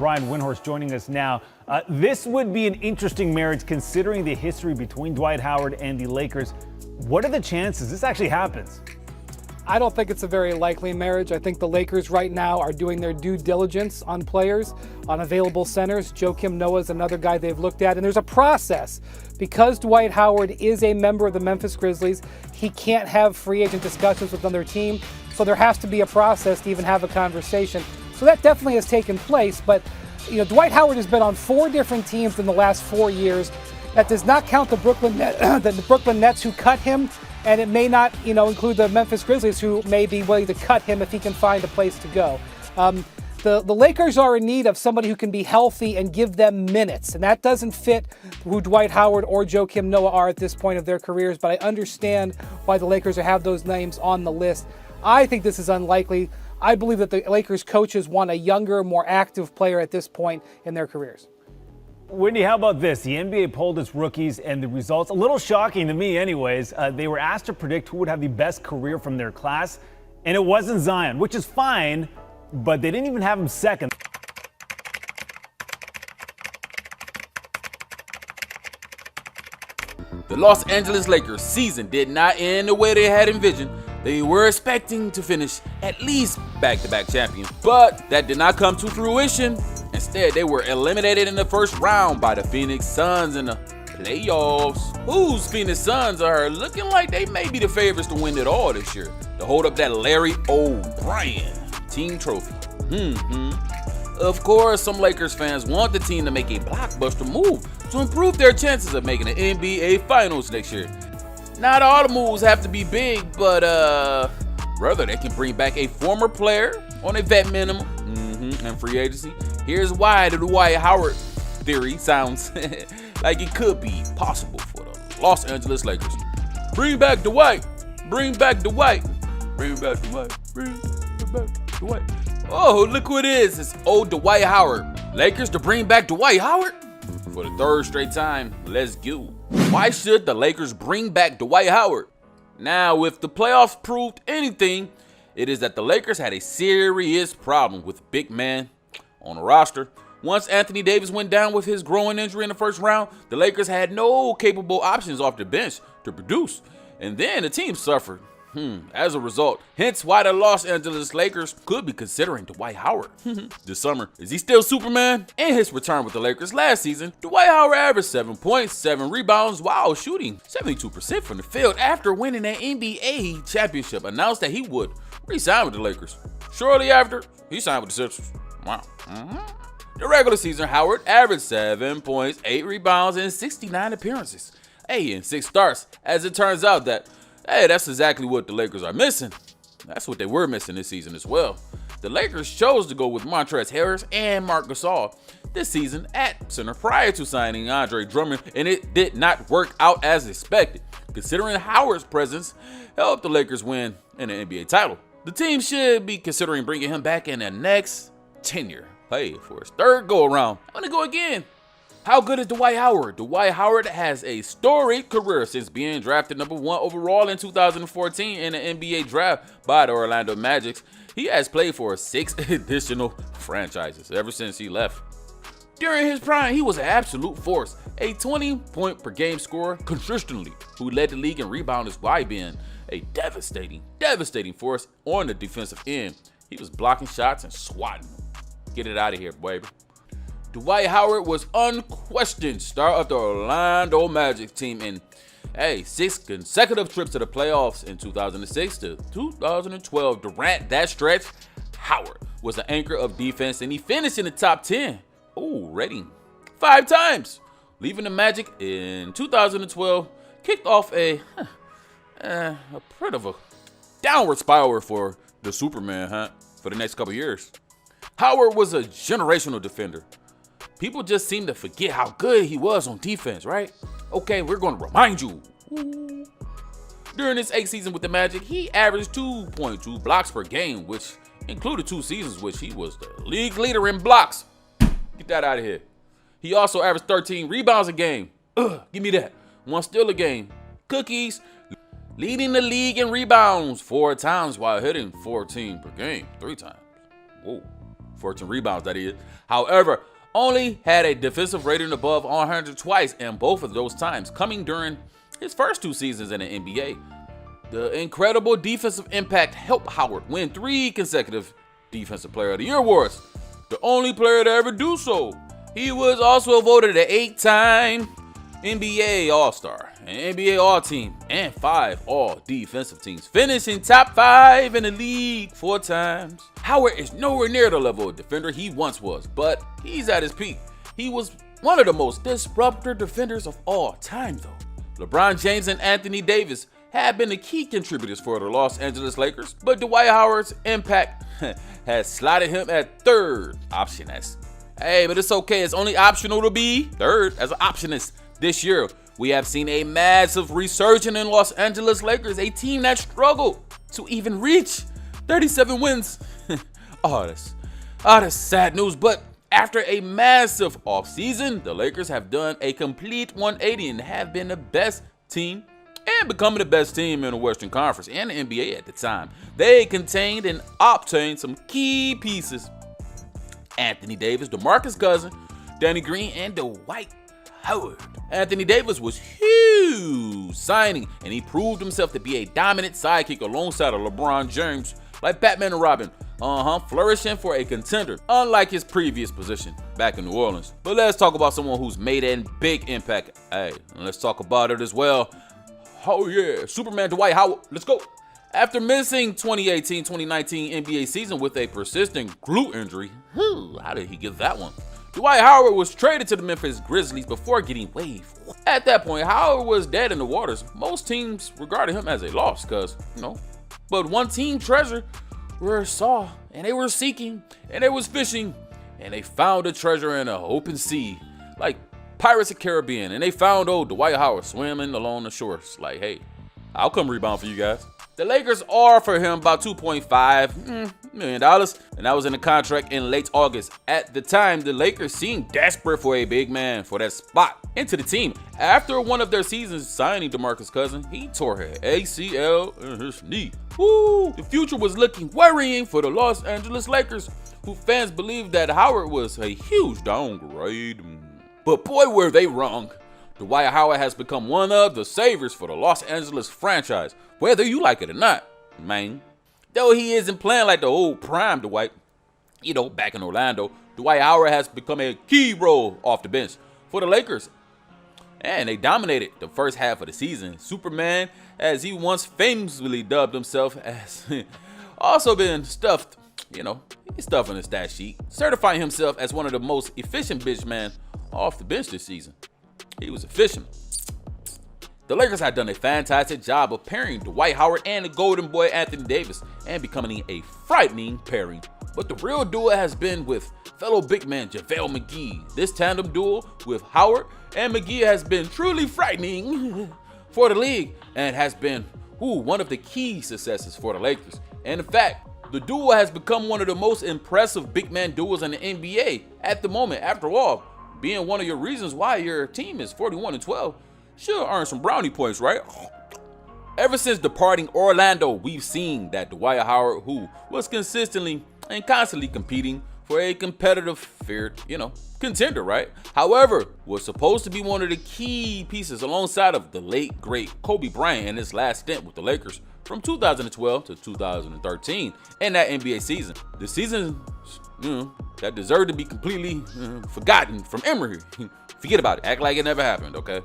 Brian Windhorst joining us now. This would be an interesting marriage considering the history between Dwight Howard and the Lakers. What are the chances this actually happens? I don't think it's a very likely marriage. I think the Lakers right now are doing their due diligence on players, on available centers. Joakim Noah is another guy they've looked at, and there's a process. Because Dwight Howard is a member of the Memphis Grizzlies, he can't have free agent discussions with another team, so there has to be a process to even have a conversation. So that definitely has taken place, but Dwight Howard has been on 4 different teams in the last 4 years. That does not count the Brooklyn Nets who cut him, and it may not, include the Memphis Grizzlies who may be willing to cut him if he can find a place to go. The Lakers are in need of somebody who can be healthy and give them minutes, and that doesn't fit who Dwight Howard or Joakim Noah are at this point of their careers, but I understand why the Lakers have those names on the list. I think this is unlikely. I believe that the Lakers coaches want a younger, more active player at this point in their careers. Wendy, how about this? The NBA polled its rookies, and the results, a little shocking to me anyways, they were asked to predict who would have the best career from their class, and it wasn't Zion, which is fine, but they didn't even have him second. The Los Angeles Lakers season did not end the way they had envisioned. They were expecting to finish at least back-to-back champions, but that did not come to fruition. Instead, they were eliminated in the first round by the Phoenix Suns in the playoffs. Whose Phoenix Suns are looking like they may be the favorites to win it all this year, to hold up that Larry O'Brien team trophy. Of course, some Lakers fans want the team to make a blockbuster move to improve their chances of making the NBA Finals next year. Not all the moves have to be big, but rather they can bring back a former player on a vet minimum and free agency. Here's why the Dwight Howard theory sounds like it could be possible for the Los Angeles Lakers. Bring back Dwight. Bring back Dwight. Bring back Dwight. Bring back Dwight. Oh, look who it is. It's old Dwight Howard. Lakers to bring back Dwight Howard? For the 3rd straight time, let's go. Why should the Lakers bring back Dwight Howard? Now, if the playoffs proved anything, it is that the Lakers had a serious problem with big man on the roster. Once Anthony Davis went down with his groin injury in the first round, the Lakers had no capable options off the bench to produce. And then the team suffered as a result. Hence why the Los Angeles Lakers could be considering Dwight Howard this summer. Is he still Superman? In his return with the Lakers last season, Dwight Howard averaged 7 points, 7 rebounds while shooting 72% from the field after winning an NBA championship. Announced that he would re-sign with the Lakers. Shortly after, he signed with the Sixers. Wow. The regular season, Howard averaged 7 points, 8 rebounds, and 69 appearances. And 6 starts. As it turns out that's exactly what the Lakers are missing. That's what they were missing this season as well. The Lakers chose to go with Montrezl Harrell and Marc Gasol this season at center prior to signing Andre Drummond, and it did not work out as expected. Considering Howard's presence helped the Lakers win an NBA title. The team should be considering bringing him back in the next tenure. Hey, for his 3rd go-around. I'm gonna go again. How good is Dwight Howard? Dwight Howard has a storied career since being drafted number 1 overall in 2014 in the NBA draft by the Orlando Magic. He has played for 6 additional franchises ever since he left. During his prime, he was an absolute force, a 20-point per game scorer consistently, who led the league in rebounders while being a devastating force on the defensive end. He was blocking shots and swatting them. Get it out of here, baby. Dwight Howard was unquestioned star of the Orlando Magic team in 6 consecutive trips to the playoffs in 2006 to 2012. Durant that stretch, Howard was the anchor of defense, and he finished in the top 10. Rating 5 times. Leaving the Magic in 2012 kicked off a bit of a downward spiral for the Superman for the next couple years. Howard was a generational defender. People just seem to forget how good he was on defense, right? Okay, we're going to remind you. During his 8th season with the Magic, he averaged 2.2 blocks per game, which included 2 seasons which he was the league leader in blocks. Get that out of here. He also averaged 13 rebounds a game. Give me that. 1 steal a game. Cookies. Leading the league in rebounds 4 times while hitting 14 per game 3 times. Whoa. 14 rebounds, that is. However, only had a defensive rating above 100 twice, and both of those times coming during his first 2 seasons in the NBA. The incredible defensive impact helped Howard win 3 consecutive Defensive Player of the Year awards, the only player to ever do so. He was also voted an 8-time NBA All-Star, an NBA All-Team, and 5 All-Defensive Teams, finishing top 5 in the league 4 times. Howard is nowhere near the level of defender he once was, but he's at his peak. He was one of the most disruptive defenders of all time, though. LeBron James and Anthony Davis have been the key contributors for the Los Angeles Lakers, but Dwight Howard's impact has slotted him at 3rd option. Hey, but it's okay. It's only optional to be 3rd as an optionist. This year, we have seen a massive resurgence in Los Angeles Lakers, a team that struggled to even reach 37 wins. That's sad news, but after a massive offseason, the Lakers have done a complete 180 and have been the best team and becoming the best team in the Western Conference and the NBA at the time. They contained and obtained some key pieces: Anthony Davis, DeMarcus Cousins, Danny Green, and Dwight Howard. Anthony Davis was huge signing, and he proved himself to be a dominant sidekick alongside of LeBron James, like Batman and Robin, flourishing for a contender, unlike his previous position back in New Orleans. But let's talk about someone who's made a big impact. Hey, let's talk about it as well. Oh yeah, Superman Dwight Howard, let's go. After missing 2018-2019 NBA season with a persistent glute injury, how did he get that one? Dwight Howard was traded to the Memphis Grizzlies before getting waived. At that point, Howard was dead in the waters. Most teams regarded him as a loss, but one team treasure saw, and they were seeking, and they was fishing, and they found a treasure in an open sea, like Pirates of the Caribbean, and they found old Dwight Howard swimming along the shores. Like, hey, I'll come rebound for you guys. The Lakers offered him about $2.5 million, and that was in the contract in late August. At the time, the Lakers seemed desperate for a big man for that spot into the team. After one of their seasons signing DeMarcus Cousins, he tore his ACL in his knee. The future was looking worrying for the Los Angeles Lakers, who fans believed that Howard was a huge downgrade. But boy, were they wrong. Dwight Howard has become one of the saviors for the Los Angeles franchise, whether you like it or not, man. Though he isn't playing like the old prime Dwight, back in Orlando, Dwight Howard has become a key role off the bench for the Lakers. And they dominated the first half of the season. Superman, as he once famously dubbed himself, has also been stuffed, he's stuffing the stat sheet, certifying himself as one of the most efficient bench men off the bench this season. He was efficient. The Lakers had done a fantastic job of pairing Dwight Howard and the Golden Boy Anthony Davis and becoming a frightening pairing. But the real duo has been with fellow big man JaVale McGee. This tandem duo with Howard and McGee has been truly frightening for the league and has been one of the key successes for the Lakers. And in fact, the duo has become one of the most impressive big man duos in the NBA at the moment. After all, being one of your reasons why your team is 41-12 should earn some brownie points, right? Ever since departing Orlando, we've seen that Dwight Howard, who was consistently and constantly competing for a competitive, feared, contender, right? However, was supposed to be one of the key pieces alongside of the late, great Kobe Bryant in his last stint with the Lakers from 2012 to 2013 in that NBA season. The season, that deserved to be completely forgotten from Emory. Forget about it. Act like it never happened, okay?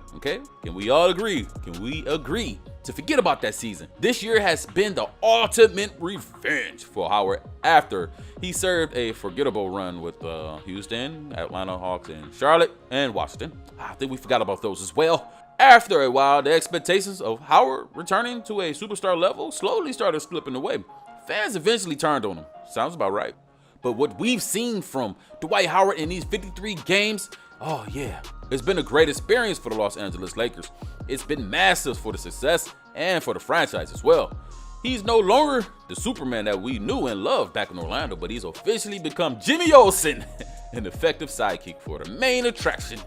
Can we all agree? Can we agree to forget about that season? This year has been the ultimate revenge for Howard after he served a forgettable run with Houston, Atlanta Hawks, and Charlotte, and Washington. I think we forgot about those as well. After a while, the expectations of Howard returning to a superstar level slowly started slipping away. Fans eventually turned on him. Sounds about right. But what we've seen from Dwight Howard in these 53 games, it's been a great experience for the Los Angeles Lakers. It's been massive for the success and for the franchise as well. He's no longer the Superman that we knew and loved back in Orlando, but he's officially become Jimmy Olsen, an effective sidekick for the main attraction.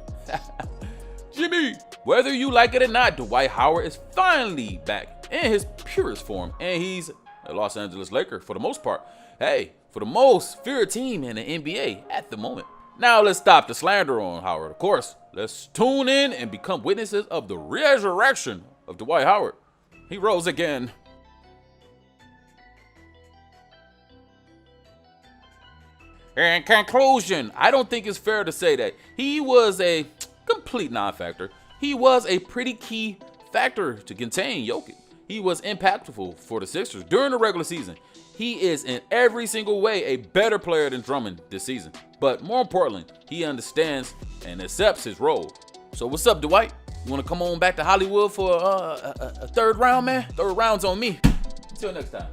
Jimmy! Whether you like it or not, Dwight Howard is finally back in his purest form, and he's a Los Angeles Laker for the most part. Hey, for the most feared team in the NBA at the moment. Now let's stop the slander on Howard. Of course, let's tune in and become witnesses of the resurrection of Dwight Howard. He rose again. In conclusion, I don't think it's fair to say that he was a complete non-factor. He was a pretty key factor to contain Jokic. He was impactful for the Sixers during the regular season. He is in every single way a better player than Drummond this season. But more importantly, he understands and accepts his role. So what's up, Dwight? You want to come on back to Hollywood for a third round, man? Third round's on me. Until next time.